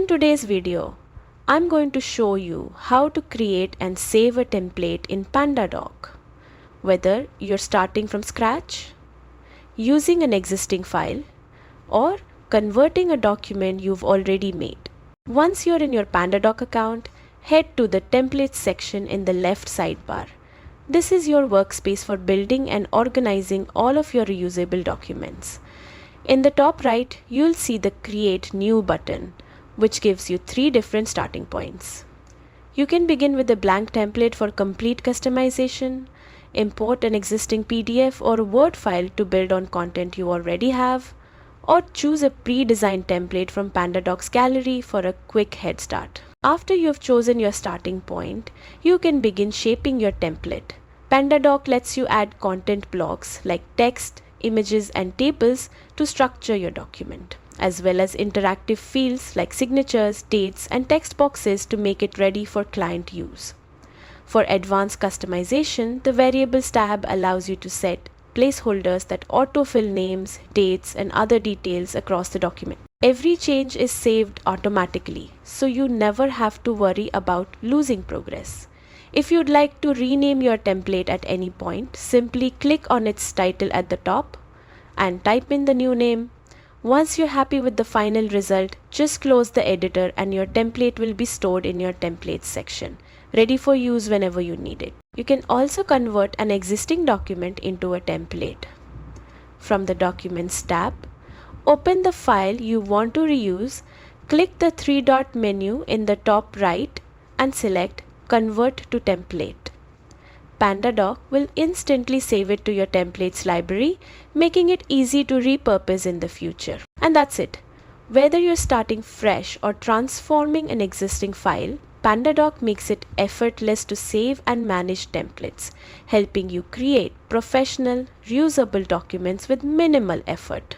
In today's video, I'm going to show you how to create and save a template in PandaDoc. Whether you're starting from scratch, using an existing file, or converting a document you've already made. Once you're in your PandaDoc account, head to the Templates section in the left sidebar. This is your workspace for building and organizing all of your reusable documents. In the top right, you'll see the Create New button, which gives you 3 different starting points. You can begin with a blank template for complete customization, import an existing PDF or Word file to build on content you already have, or choose a pre-designed template from PandaDoc's gallery for a quick head start. After you've chosen your starting point, you can begin shaping your template. PandaDoc lets you add content blocks like text, images, and tables to structure your document, as well as interactive fields like signatures, dates, and text boxes to make it ready for client use. For advanced customization, the Variables tab allows you to set placeholders that autofill names, dates, and other details across the document. Every change is saved automatically, so you never have to worry about losing progress. If you'd like to rename your template at any point, simply click on its title at the top and type in the new name. Once you're happy with the final result, just close the editor and your template will be stored in your Templates section, ready for use whenever you need it. You can also convert an existing document into a template. From the Documents tab, open the file you want to reuse, click the 3-dot menu in the top right and select Convert to Template. PandaDoc will instantly save it to your templates library, making it easy to repurpose in the future. And that's it. Whether you're starting fresh or transforming an existing file, PandaDoc makes it effortless to save and manage templates, helping you create professional, reusable documents with minimal effort.